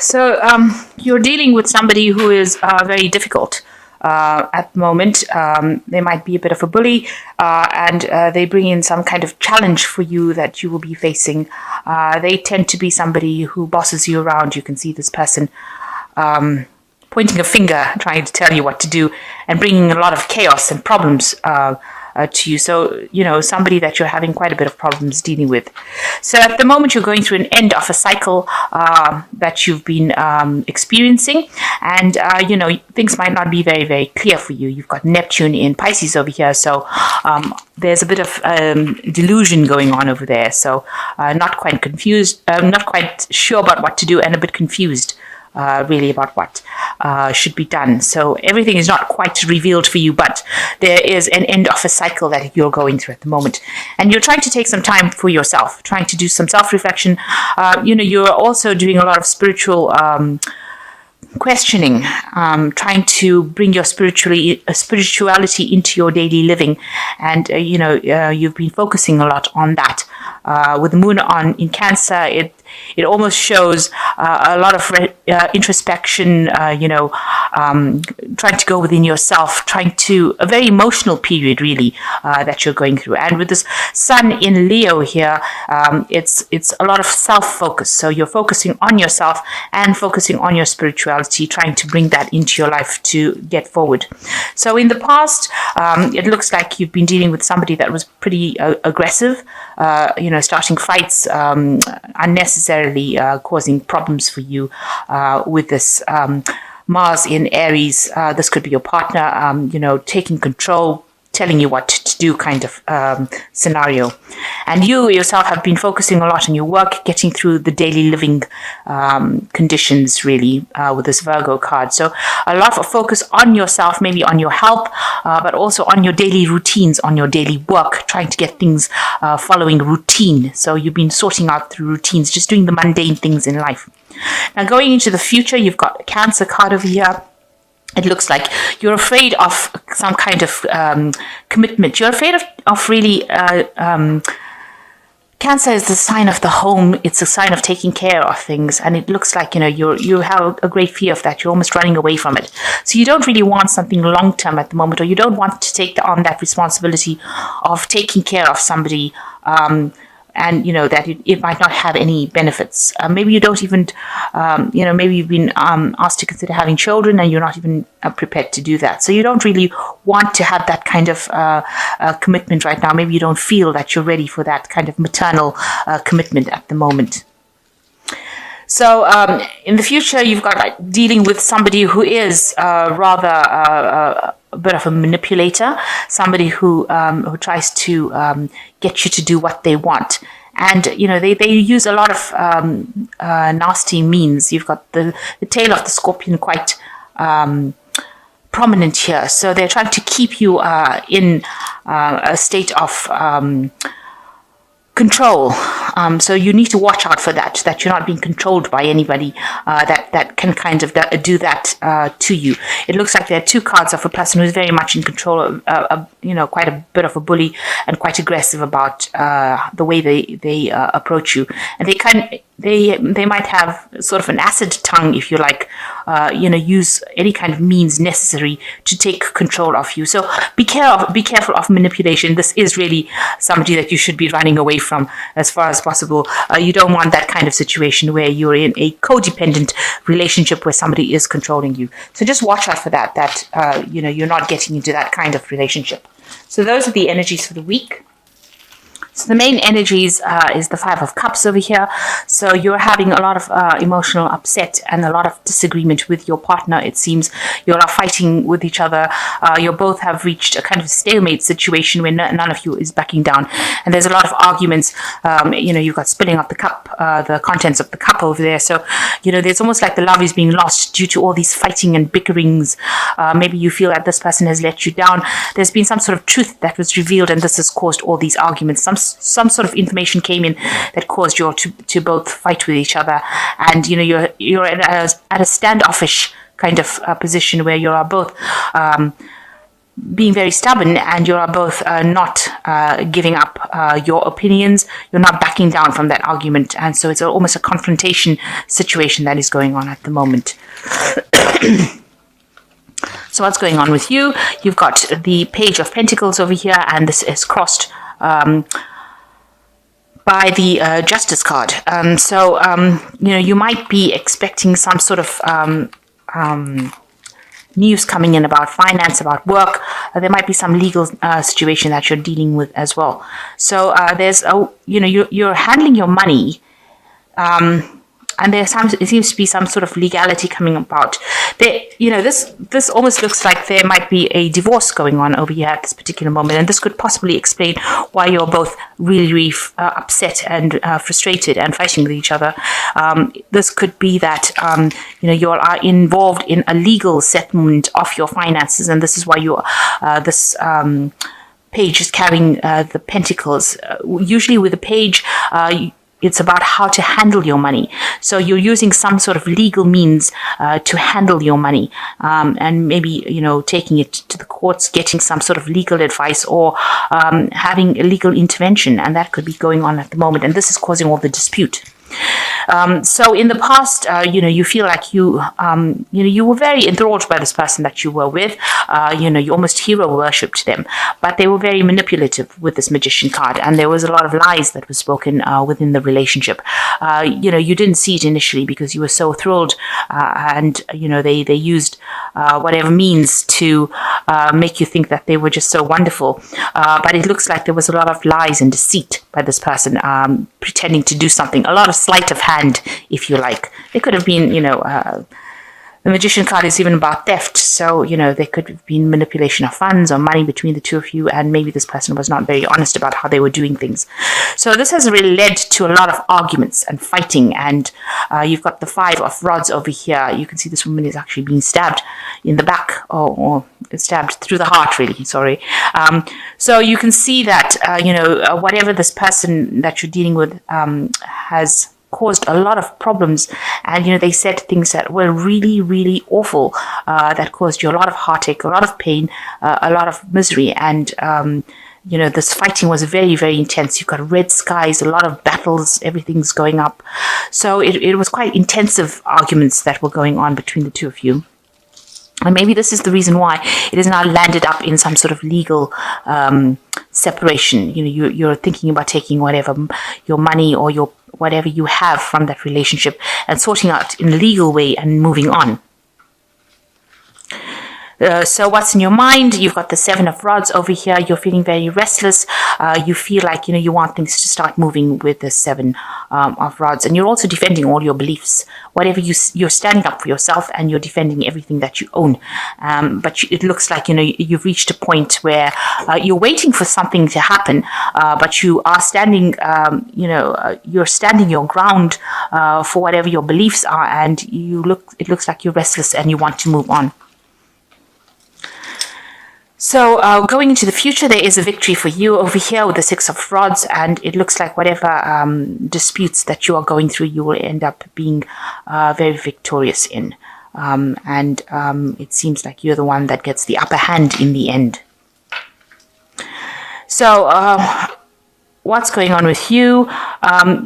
So you're dealing with somebody who is very difficult at the moment. They might be a bit of a bully, and they bring in some kind of challenge for you that you will be facing. They tend to be somebody who bosses you around. You can see this person pointing a finger, trying to tell you what to do, and bringing a lot of chaos and problems to you. So, somebody that you're having quite a bit of problems dealing with. So at the moment, you're going through an end of a cycle that you've been experiencing. And, things might not be very, very clear for you. You've got Neptune in Pisces over here. So there's a bit of delusion going on over there. So not quite confused, not quite sure about what to do, and a bit confused. Really about what should be done. So everything is not quite revealed for you, but there is an end of a cycle that you're going through at the moment. And you're trying to take some time for yourself, trying to do some self-reflection. You're also doing a lot of spiritual questioning, trying to bring your spirituality into your daily living. And, you've been focusing a lot on that. With the moon in Cancer, it almost shows a lot of introspection, trying to go within yourself, a very emotional period, really, that you're going through. And with this sun in Leo here, it's a lot of self-focus. So you're focusing on yourself and focusing on your spirituality, trying to bring that into your life to get forward. So in the past, it looks like you've been dealing with somebody that was pretty aggressive, starting fights, unnecessarily causing problems for you with this Mars in Aries. This could be your partner, taking control, telling you what to do kind of scenario. And you yourself have been focusing a lot on your work, getting through the daily living conditions, really, with this Virgo card. So a lot of focus on yourself, maybe on your health, but also on your daily routines, on your daily work, trying to get things following routine. So you've been sorting out through routines, just doing the mundane things in life. Now, going into the future, you've got a Cancer card over here. It looks like you're afraid of some kind of commitment. You're afraid of really... Cancer is the sign of the home. It's a sign of taking care of things. And it looks like, you have a great fear of that. You're almost running away from it. So you don't really want something long-term at the moment, or you don't want to take on that responsibility of taking care of somebody, and that it might not have any benefits. Maybe you don't even, maybe you've been asked to consider having children and you're not even prepared to do that. So you don't really want to have that kind of commitment right now. Maybe you don't feel that you're ready for that kind of maternal commitment at the moment. So in the future, you've got dealing with somebody who is rather a bit of a manipulator, somebody who tries to get you to do what they want. And, they use a lot of nasty means. You've got the tail of the scorpion quite prominent here. So they're trying to keep you in a state of control. So you need to watch out for that you're not being controlled by anybody that can kind of do that to you. It looks like there are two cards of a person who's very much in control, quite a bit of a bully and quite aggressive about the way they approach you. And they might have sort of an acid tongue, if you like, use any kind of means necessary to take control of you. So be careful of manipulation. This is really somebody that you should be running away from as far as possible. You don't want that kind of situation where you're in a codependent relationship where somebody is controlling you. So just watch out for that you're not getting into that kind of relationship. So those are the energies for the week. So the main energies is the Five of Cups over here. So you're having a lot of emotional upset and a lot of disagreement with your partner. It seems you're fighting with each other. You both have reached a kind of stalemate situation where none of you is backing down. And there's a lot of arguments. You've got spilling of the cup, the contents of the cup over there. So, there's almost like the love is being lost due to all these fighting and bickerings. Maybe you feel that this person has let you down. There's been some sort of truth that was revealed, and this has caused all these arguments. Some sort of information came in that caused you to both fight with each other, and you're at a standoffish kind of position where you are both being very stubborn, and you are both not giving up your opinions. You're not backing down from that argument. And so it's almost a confrontation situation that is going on at the moment. So what's going on with you? You've got the Page of Pentacles over here, and this is crossed by the Justice card. You might be expecting some sort of news coming in about finance, about work. There might be some legal situation that you're dealing with as well. So you're handling your money. And it seems to be some sort of legality coming about. This almost looks like there might be a divorce going on over here at this particular moment, and this could possibly explain why you're both really, really upset and frustrated and fighting with each other. This could be that you are involved in a legal settlement of your finances, and this is why this page is carrying the pentacles. Usually with a page, it's about how to handle your money. So you're using some sort of legal means to handle your money, and maybe, taking it to the courts, getting some sort of legal advice, or having a legal intervention. And that could be going on at the moment. And this is causing all the dispute. So in the past, you feel like you were very enthralled by this person that you were with. You almost hero worshipped them, but they were very manipulative with this Magician card, and there was a lot of lies that were spoken within the relationship. You didn't see it initially because you were so thrilled, and they used whatever means to make you think that they were just so wonderful. But it looks like there was a lot of lies and deceit by this person, pretending to do something. A lot of sleight of hand, if you like. It could have been, the Magician card is even about theft. So, there could have been manipulation of funds or money between the two of you, and maybe this person was not very honest about how they were doing things. So this has really led to a lot of arguments and fighting, and you've got the Five of Rods over here. You can see this woman is actually being stabbed in the back, or stabbed through the heart, really, sorry. So you can see that, whatever this person that you're dealing with has caused a lot of problems, and they said things that were really, really awful, that caused you a lot of heartache, a lot of pain, a lot of misery, and this fighting was very, very intense. You've got red skies, a lot of battles, everything's going up. So it was quite intensive arguments that were going on between the two of you. And maybe this is the reason why it has now landed up in some sort of legal separation. You're thinking about taking whatever your money or your whatever you have from that relationship and sorting out in a legal way and moving on. So what's in your mind? You've got the Seven of Rods over here. You're feeling very restless. You feel like, you want things to start moving with the Seven of Rods. And you're also defending all your beliefs. Whatever you're standing up for yourself, and you're defending everything that you own. But it looks like, you've reached a point where you're waiting for something to happen, but you are standing, you're standing your ground for whatever your beliefs are, and it looks like you're restless and you want to move on. So going into the future, there is a victory for you over here with the Six of Rods, and it looks like whatever disputes that you are going through, you will end up being very victorious in. It seems like you're the one that gets the upper hand in the end. So what's going on with you?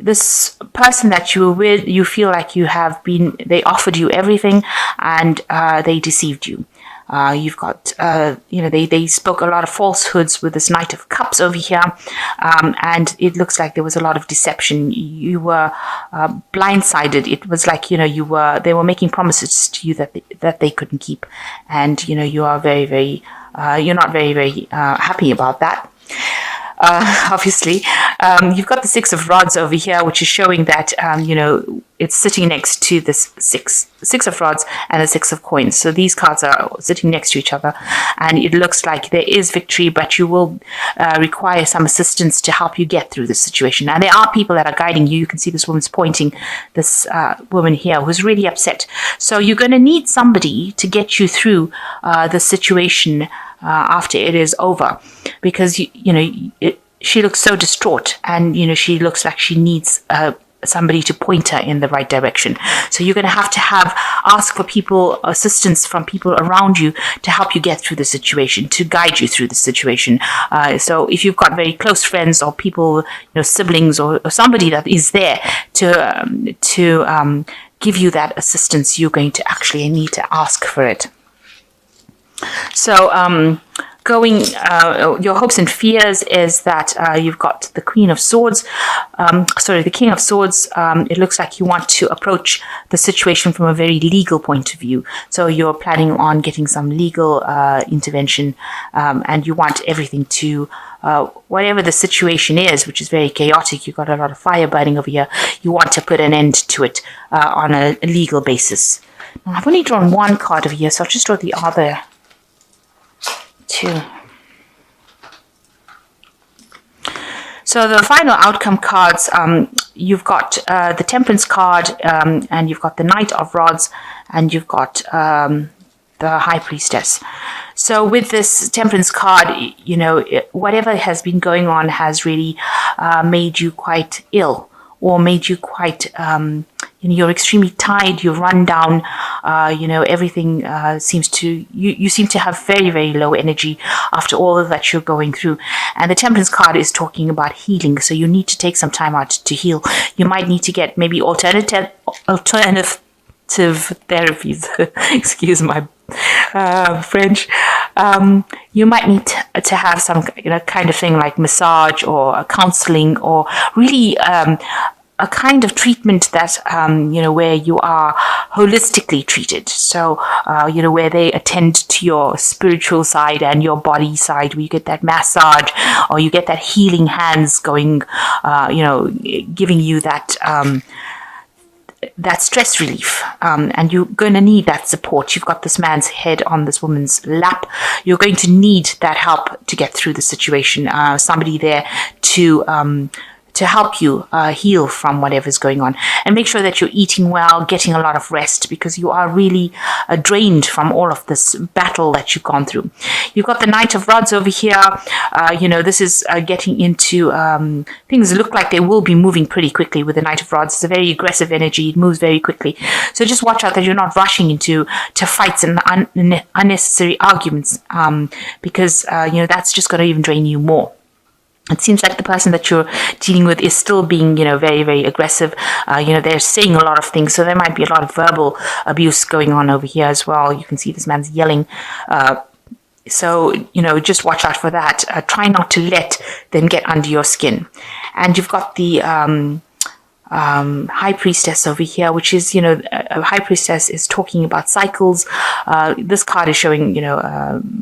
This person that you were with, you feel like they offered you everything, and they deceived you. You've got, they spoke a lot of falsehoods with this Knight of Cups over here, and it looks like there was a lot of deception. You were blindsided. It was like, they were making promises to you that they couldn't keep, and you are very, very, you're not very, very happy about that. Obviously, you've got the Six of Rods over here, which is showing that, it's sitting next to this Six of Rods and the Six of Coins. So these cards are sitting next to each other, and it looks like there is victory, but you will require some assistance to help you get through this situation. Now, there are people that are guiding you. You can see this woman's pointing, this woman here who's really upset. So you're going to need somebody to get you through the situation after it is over, because she looks so distraught, and she looks like she needs somebody to point her in the right direction. So you're going to have ask for assistance from people around you to help you get through the situation, to guide you through the situation. So if you've got very close friends or people, siblings or somebody that is there to give you that assistance, you're going to actually need to ask for it. So your hopes and fears is that you've got the Queen of Swords, the King of Swords. It looks like you want to approach the situation from a very legal point of view. So you're planning on getting some legal intervention, and you want everything to, whatever the situation is, which is very chaotic, you've got a lot of fire burning over here, you want to put an end to it on a legal basis. Now, I've only drawn one card over here, so I'll just draw the other two. So the final outcome cards, you've got the Temperance card, and you've got the Knight of Rods, and you've got the High Priestess. So with this Temperance card, whatever has been going on has really made you quite ill, or made you quite you're extremely tired, you're run down, everything seems to, you seem to have very, very low energy after all of that you're going through. And the Temperance card is talking about healing, so you need to take some time out to heal. You might need to get maybe alternative therapies, excuse my French. You might need to have some kind of thing like massage or counseling, or really a kind of treatment that, where you are holistically treated. So, where they attend to your spiritual side and your body side, where you get that massage, or you get that healing hands going, giving you that stress relief, and you're going to need that support. You've got this man's head on this woman's lap. You're going to need that help to get through the situation. Somebody there to help you heal from whatever's going on. And make sure that you're eating well, getting a lot of rest, because you are really drained from all of this battle that you've gone through. You've got the Knight of Rods over here. This is getting into things look like they will be moving pretty quickly with the Knight of Rods. It's a very aggressive energy. It moves very quickly. So just watch out that you're not rushing into fights and unnecessary arguments, because that's just going to even drain you more. It seems like the person that you're dealing with is still being, very, very aggressive. They're saying a lot of things, so there might be a lot of verbal abuse going on over here as well. You can see this man's yelling. So, just watch out for that. Try not to let them get under your skin. And you've got the High Priestess over here, which is, a High Priestess is talking about cycles. This card is showing,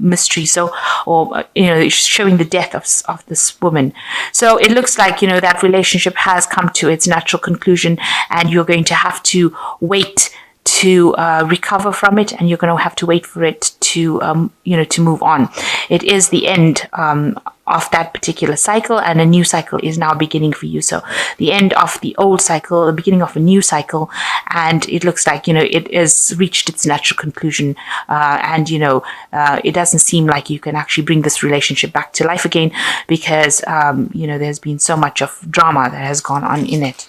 mystery. So, or, showing the death of this woman. So it looks like, that relationship has come to its natural conclusion, and you're going to have to wait to recover from it, and you're going to have to wait for it to, to move on. It is the end of that particular cycle, and a new cycle is now beginning for you. So the end of the old cycle, the beginning of a new cycle, and it looks like, it has reached its natural conclusion, and, it doesn't seem like you can actually bring this relationship back to life again, because, there's been so much of drama that has gone on in it.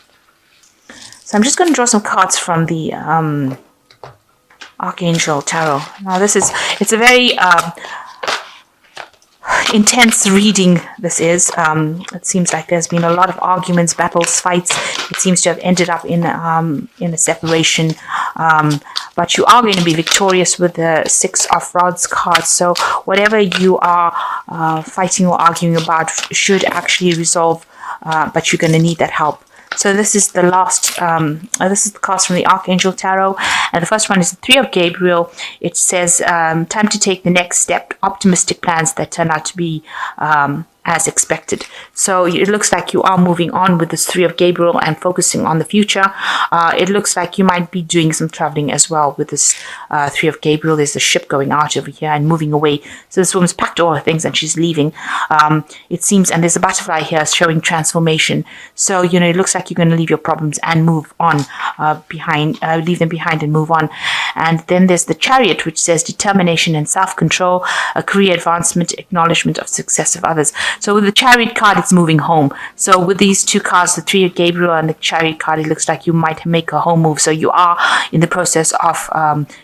So I'm just going to draw some cards from the Archangel Tarot. Now it's a very intense reading, this is. It seems like there's been a lot of arguments, battles, fights. It seems to have ended up in a separation. But you are going to be victorious with the Six of Rods card. So whatever you are fighting or arguing about should actually resolve, but you're going to need that help. So this is the last, this is the cards from the Archangel Tarot. And the first one is the Three of Gabriel. It says, time to take the next step, optimistic plans that turn out to be as expected. So it looks like you are moving on with this Three of Gabriel and focusing on the future. It looks like you might be doing some traveling as well with this Three of Gabriel. There's a ship going out over here and moving away. So this woman's packed all her things and she's leaving. It seems, and there's a butterfly here showing transformation. So, it looks like you're going to leave your problems and move on leave them behind and move on. And then there's the Chariot, which says determination and self-control, a career advancement, acknowledgement of success of others. So with the Chariot card, it's moving home. So with these two cards, the Three of Gabriel and the Chariot card, it looks like you might make a home move. So you are in the process of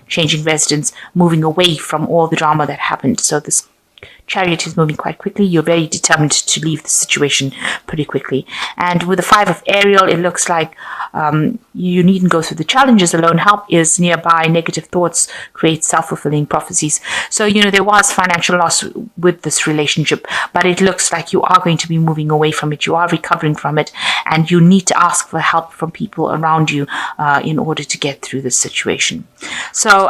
changing residence, moving away from all the drama that happened. So this Chariot is moving quite quickly. You're very determined to leave the situation pretty quickly. And with the Five of Ariel, it looks like you needn't go through the challenges alone. Help is nearby. Negative thoughts create self-fulfilling prophecies. So, there was financial loss with this relationship, but it looks like you are going to be moving away from it. You are recovering from it, and you need to ask for help from people around you in order to get through this situation. So,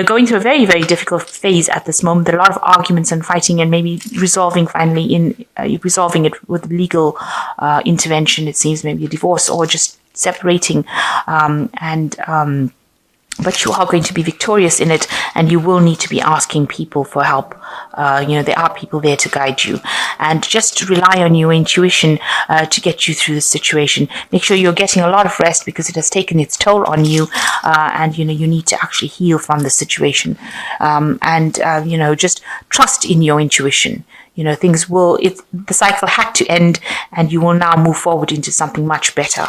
going through a very, very difficult phase at this moment. There are a lot of arguments and fighting, and maybe resolving it with legal intervention. It seems maybe a divorce or just separating, but you are going to be victorious in it, and you will need to be asking people for help. There are people there to guide you, and just rely on your intuition to get you through this situation. Make sure you're getting a lot of rest, because it has taken its toll on you, and you need to actually heal from the situation. Just trust in your intuition. The cycle had to end, and you will now move forward into something much better.